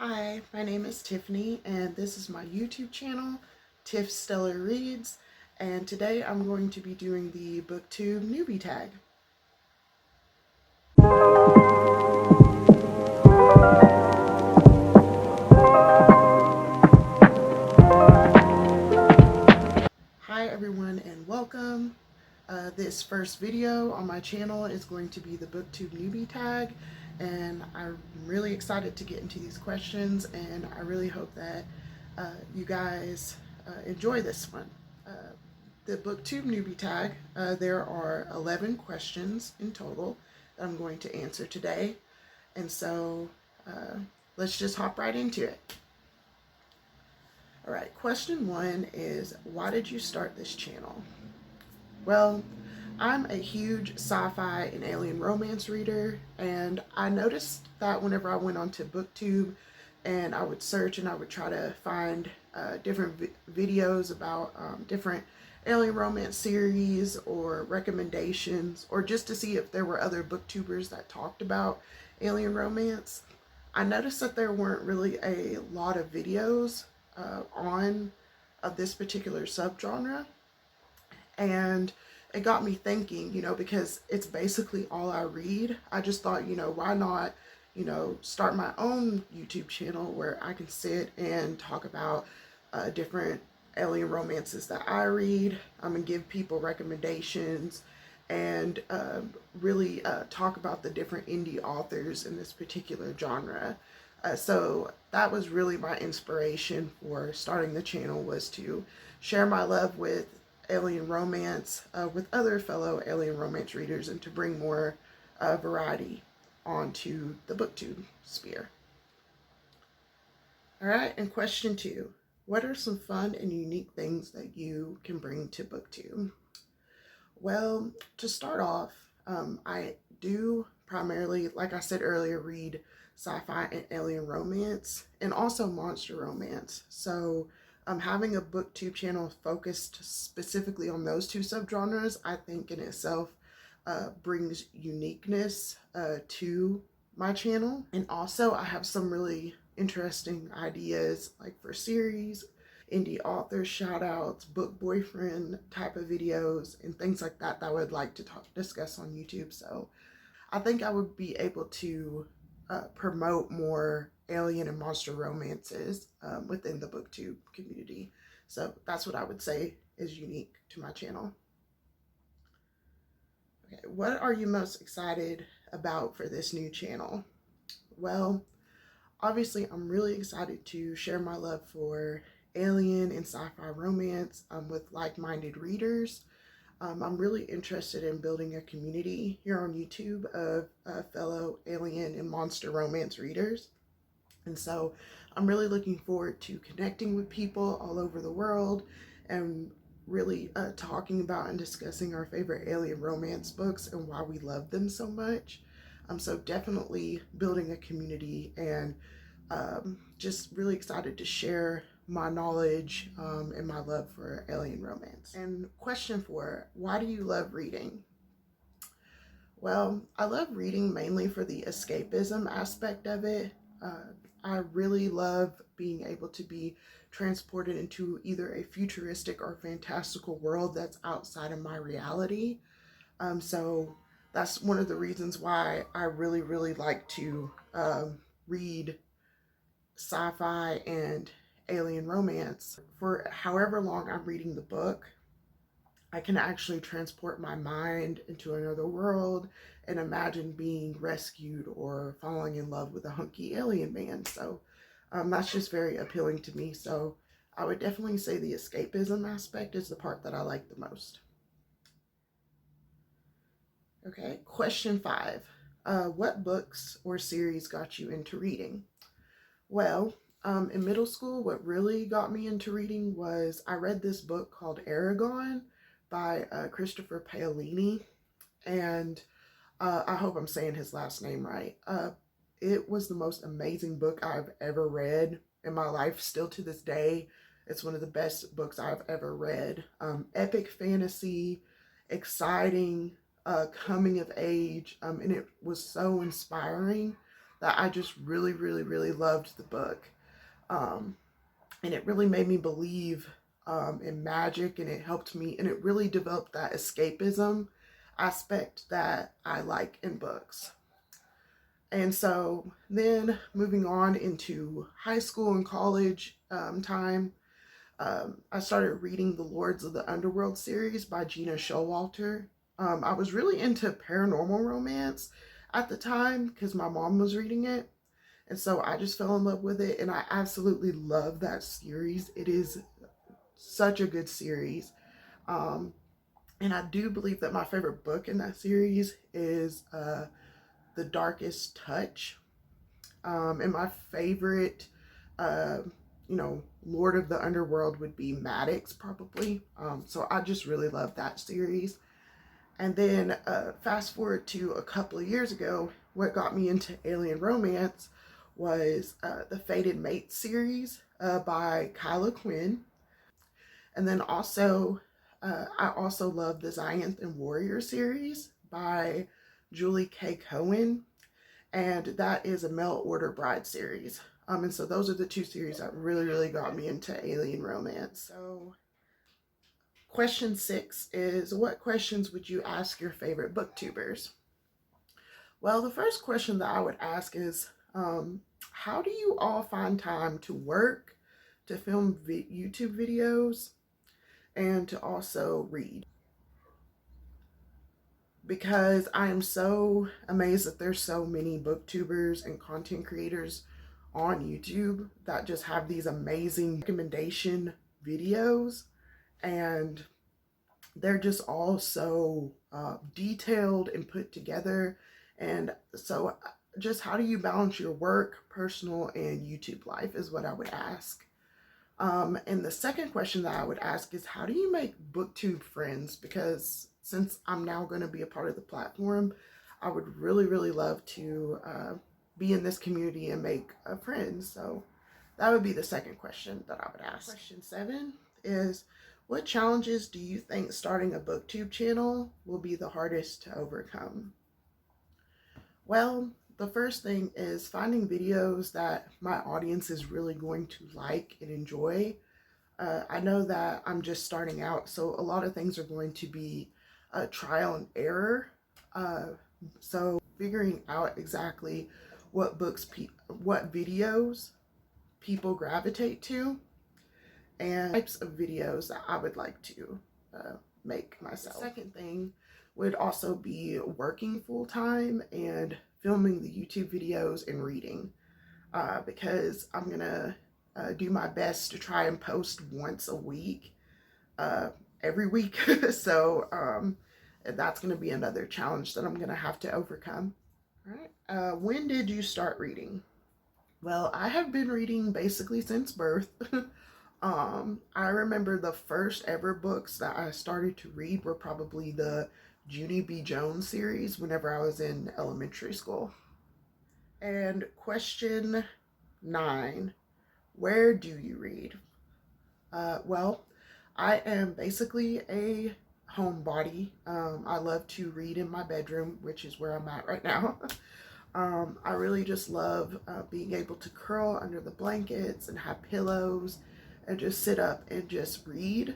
Hi, my name is Tiffany, and this is my YouTube channel, Tiff Stellar Reads, and today I'm going to be doing the BookTube Newbie tag. Hi everyone and welcome. This first video on my channel is going to be the BookTube Newbie tag, and I'm really excited to get into these questions, and I really hope that you guys enjoy this one. The BookTube Newbie tag, there are 11 questions in total that I'm going to answer today, and so let's just hop right into it. All right, question one is, why did you start this channel? Well, I'm a huge sci-fi and alien romance reader, and I noticed that whenever I went onto BookTube and I would search and I would try to find different videos about different alien romance series or recommendations, or just to see if there were other booktubers that talked about alien romance, I noticed that there weren't really a lot of videos on this particular subgenre. And it got me thinking, because it's basically all I read. I just thought, why not, start my own YouTube channel where I can sit and talk about different alien romances that I read. I'm going to give people recommendations and really talk about the different indie authors in this particular genre. So that was really my inspiration for starting the channel, was to share my love with alien romance with other fellow alien romance readers, and to bring more variety onto the booktube sphere. All right, and question two, what are some fun and unique things that you can bring to booktube? Well, to start off, I do primarily, like I said earlier, read sci-fi and alien romance, and also monster romance. So having a booktube channel focused specifically on those two subgenres, I think in itself brings uniqueness to my channel. And also I have some really interesting ideas, like for series, indie author shout outs, book boyfriend type of videos, and things like that I would like to discuss on YouTube. So I think I would be able to promote more alien and monster romances within the booktube community. So that's what I would say is unique to my channel. Okay, what are you most excited about for this new channel? Well, obviously I'm really excited to share my love for alien and sci-fi romance with like-minded readers. I'm really interested in building a community here on YouTube of fellow alien and monster romance readers. And so I'm really looking forward to connecting with people all over the world and really talking about and discussing our favorite alien romance books and why we love them so much. So definitely building a community, and just really excited to share my knowledge and my love for alien romance. And question four, why do you love reading? Well, I love reading mainly for the escapism aspect of it. I really love being able to be transported into either a futuristic or fantastical world that's outside of my reality. So that's one of the reasons why I really, really like to read sci-fi and alien romance. For however long I'm reading the book, I can actually transport my mind into another world and imagine being rescued or falling in love with a hunky alien man. So that's just very appealing to me. So I would definitely say the escapism aspect is the part that I like the most. Okay, question five. What books or series got you into reading? Well, in middle school, what really got me into reading was I read this book called Aragon by Christopher Paolini, and I hope I'm saying his last name right. It was the most amazing book I've ever read in my life. Still to this day, it's one of the best books I've ever read. Epic fantasy, exciting, coming of age, and it was so inspiring that I just really, really, really loved the book. And it really made me believe in magic, and it helped me, and it really developed that escapism aspect that I like in books. And so then moving on into high school and college time, I started reading the Lords of the Underworld series by Gina Showalter. I was really into paranormal romance at the time because my mom was reading it. And so I just fell in love with it, and I absolutely love that series. It is such a good series. And I do believe that my favorite book in that series is The Darkest Touch. And my favorite, Lord of the Underworld would be Maddox, probably. So I just really love that series. And then fast forward to a couple of years ago, what got me into alien romance was the Fated Mates series by Kyla Quinn. And then also, I also love the Xyanth and Warrior series by Julie K. Cohen. And that is a Mail Order Bride series. And so those are the two series that really, really got me into alien romance. So question 6 is, what questions would you ask your favorite booktubers? Well, the first question that I would ask is, how do you all find time to work, to film YouTube videos, and to also read? Because I am so amazed that there's so many booktubers and content creators on YouTube that just have these amazing recommendation videos, and they're just all so detailed and put together. And so just how do you balance your work, personal, and YouTube life is what I would ask. And the second question that I would ask is, how do you make BookTube friends? Because since I'm now going to be a part of the platform, I would really, really love to be in this community and make friends. So that would be the second question that I would ask. Question 7 is, what challenges do you think starting a BookTube channel will be the hardest to overcome? Well, the first thing is finding videos that my audience is really going to like and enjoy. I know that I'm just starting out, so a lot of things are going to be trial and error. So figuring out exactly what what videos people gravitate to, and types of videos that I would like to make myself. The second thing would also be working full time and filming the YouTube videos and reading, because I'm gonna do my best to try and post once a week, every week. So that's gonna be another challenge that I'm gonna have to overcome. All right. When did you start reading? Well, I have been reading basically since birth. I remember the first ever books that I started to read were probably the Junie B. Jones series whenever I was in elementary school. And question 9, where do you read? Well, I am basically a homebody. I love to read in my bedroom, which is where I'm at right now. I really just love being able to curl under the blankets and have pillows and just sit up and just read.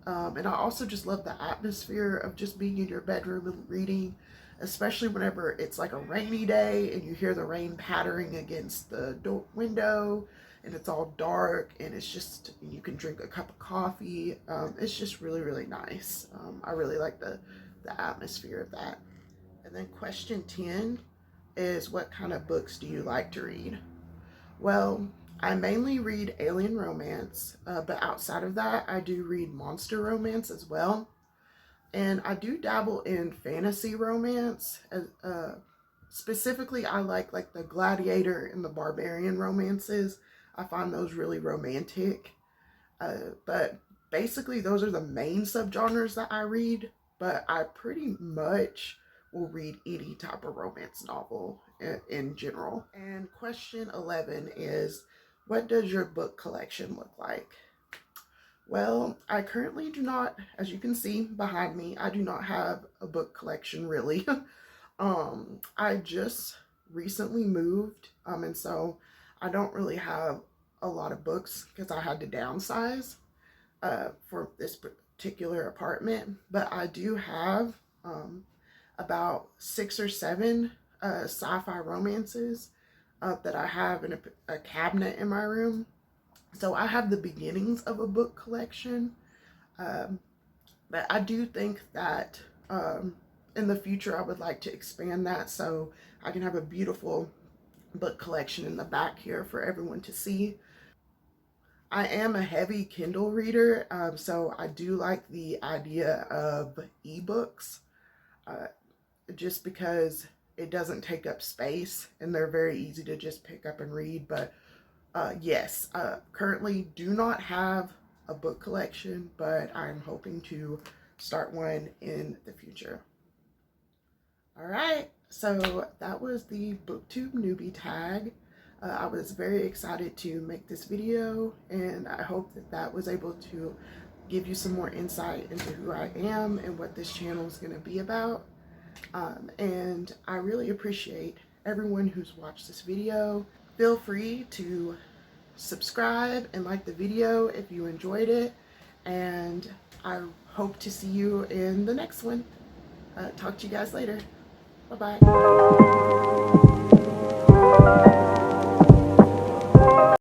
And I also just love the atmosphere of just being in your bedroom and reading, especially whenever it's like a rainy day and you hear the rain pattering against the window and it's all dark and it's just, you can drink a cup of coffee. It's just really, really nice. I really like the atmosphere of that. And then question 10 is, what kind of books do you like to read? Well, I mainly read alien romance, but outside of that, I do read monster romance as well. And I do dabble in fantasy romance. Specifically, I like the gladiator and the barbarian romances. I find those really romantic. But basically, those are the main subgenres that I read. But I pretty much will read any type of romance novel in general. And question 11 is, what does your book collection look like? Well, I currently do not, as you can see behind me, I do not have a book collection really. I just recently moved, and so I don't really have a lot of books because I had to downsize for this particular apartment. But I do have about 6 or 7 sci-fi romances that I have in a cabinet in my room. So I have the beginnings of a book collection, but I do think that in the future I would like to expand that so I can have a beautiful book collection in the back here for everyone to see. I am a heavy Kindle reader, so I do like the idea of ebooks, just because it doesn't take up space and they're very easy to just pick up and read. But yes, currently do not have a book collection, but I'm hoping to start one in the future. All right, so that was the BookTube Newbie tag. I was very excited to make this video, and I hope that that was able to give you some more insight into who I am and what this channel is going to be about. And I really appreciate everyone who's watched this video. Feel free to subscribe and like the video if you enjoyed it, and I hope to see you in the next one. Talk to you guys later. Bye-bye.